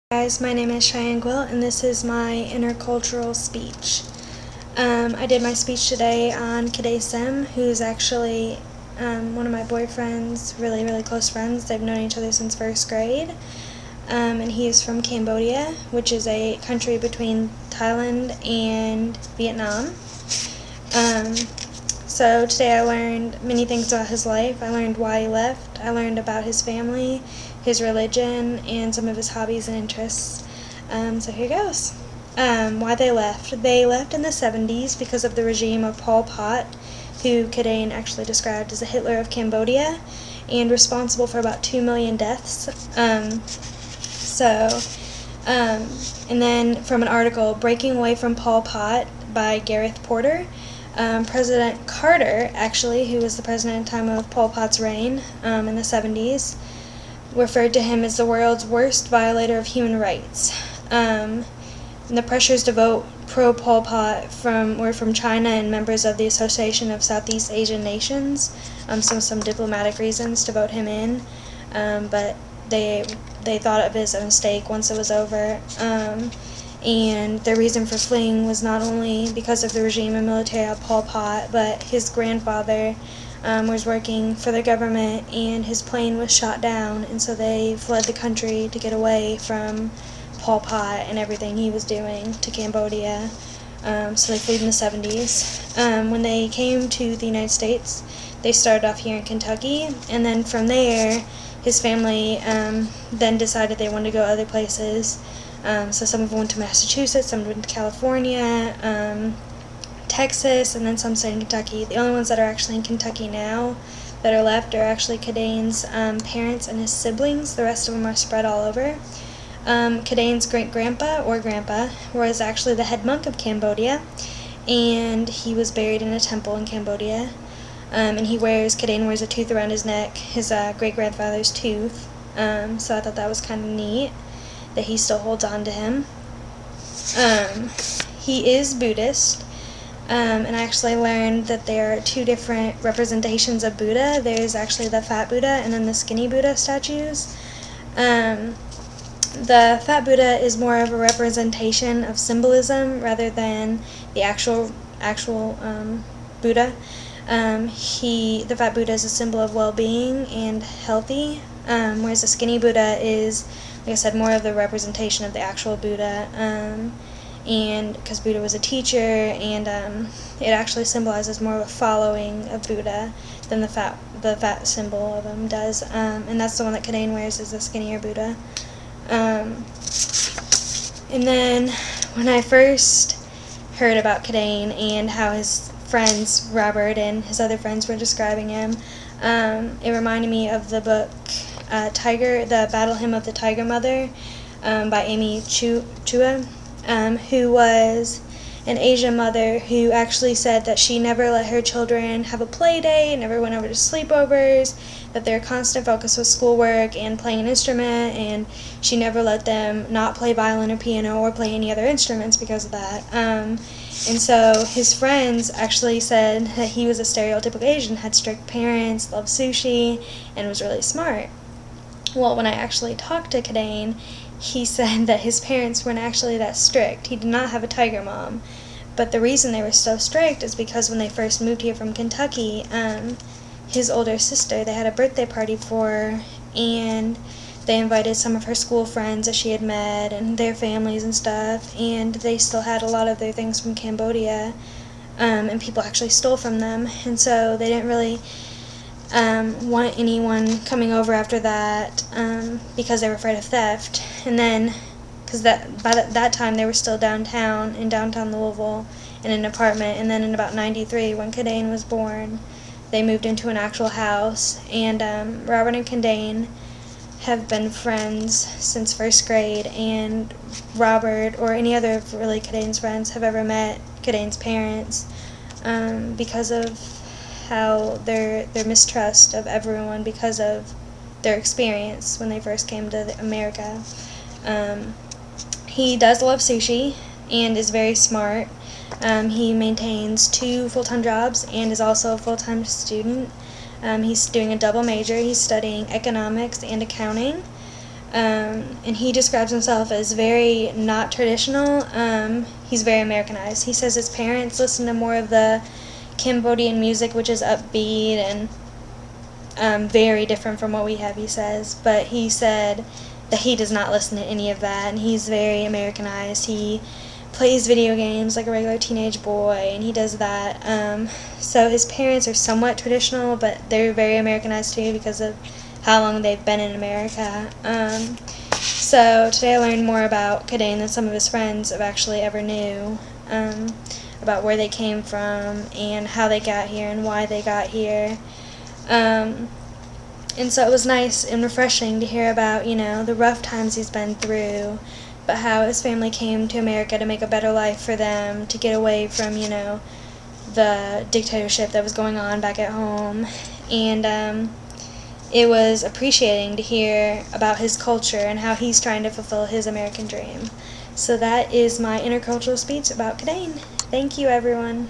Guys, my name is Cheyenne Gwilt, and this is my intercultural speech. I did my speech today on Kade Sim, who's actually one of my boyfriend's really close friends. They've known each other since first grade, and he is from Cambodia, which is a country between Thailand and Vietnam. So today I learned many things about his life. I learned why he left. I learned about his family, his religion, and some of his hobbies and interests. So here goes. Why they left. They left in the 70s because of the regime of Pol Pot, who Kade actually described as the Hitler of Cambodia, and responsible for about 2 million deaths. And then from an article, Breaking Away from Pol Pot by Gareth Porter, President Carter, actually, who was the president at the time of Pol Pot's reign in the 70s, referred to him as the world's worst violator of human rights. And the pressures to vote pro-Pol Pot were from China and members of the Association of Southeast Asian Nations, some diplomatic reasons to vote him in, but they thought of it as a mistake once it was over. And their reason for fleeing was not only because of the regime and military of Pol Pot, but his grandfather was working for the government and his plane was shot down, and so they fled the country to get away from Pol Pot and everything he was doing to Cambodia. So they fled in the 70s. When they came to the United States, they started off here in Kentucky, and then from there his family then decided they wanted to go other places. So some of them went to Massachusetts, some went to California, Texas, and then some stayed in Kentucky. The only ones that are actually in Kentucky now that are left are actually Kade's parents and his siblings. The rest of them are spread all over. Kade's great-grandpa, or grandpa, was actually the head monk of Cambodia, and he was buried in a temple in Cambodia. And Kade wears a tooth around his neck, his great-grandfather's tooth. So I thought that was kind of neat that he still holds on to him. He is Buddhist, and I actually learned that there are two different representations of Buddha. There's actually the fat Buddha and then the skinny Buddha statues. The fat Buddha is more of a representation of symbolism rather than the actual Buddha. The fat Buddha is a symbol of well-being and healthy, whereas the skinny Buddha is, like I said, more of the representation of the actual Buddha, and because Buddha was a teacher, and it actually symbolizes more of a following of Buddha than the fat symbol of him does, and that's the one that Kade wears, is the skinnier Buddha. And then when I first heard about Kade and how his friends, Robert and his other friends, were describing him, it reminded me of the book The Battle Hymn of the Tiger Mother by Amy Chua, who was an Asian mother who actually said that she never let her children have a play day, never went over to sleepovers, that their constant focus was schoolwork and playing an instrument, and she never let them not play violin or piano or play any other instruments because of that. And so his friends actually said that he was a stereotypical Asian, had strict parents, loved sushi, and was really smart. Well, when I actually talked to Kade, he said that his parents weren't actually that strict. He did not have a tiger mom. But the reason they were so strict is because when they first moved here from Kentucky, his older sister, they had a birthday party for her, and they invited some of her school friends that she had met and their families and stuff, and they still had a lot of their things from Cambodia, and people actually stole from them, and so they didn't really want anyone coming over after that, because they were afraid of theft. And then, because by that time they were still in downtown Louisville, in an apartment, and then in about 93, when Kade was born, they moved into an actual house, and Robert and Kade have been friends since first grade, and Robert, or any other of really Kade's friends, have ever met Kade's parents, because of how their mistrust of everyone because of their experience when they first came to America. He does love sushi and is very smart. He maintains 2 full-time jobs and is also a full-time student. He's doing a double major. He's studying economics and accounting. And he describes himself as very not traditional. He's very Americanized. He says his parents listen to more of the Cambodian music, which is upbeat and very different from what we have, he says. But he said that he does not listen to any of that, and he's very Americanized. He plays video games like a regular teenage boy, and he does that. So his parents are somewhat traditional, but they're very Americanized too because of how long they've been in America. So today I learned more about Kadain than some of his friends have actually ever knew, about where they came from and how they got here and why they got here. And so it was nice and refreshing to hear about, the rough times he's been through, but how his family came to America to make a better life for them, to get away from, the dictatorship that was going on back at home. And it was appreciating to hear about his culture and how he's trying to fulfill his American dream. So that is my intercultural speech about Kadain. Thank you, everyone.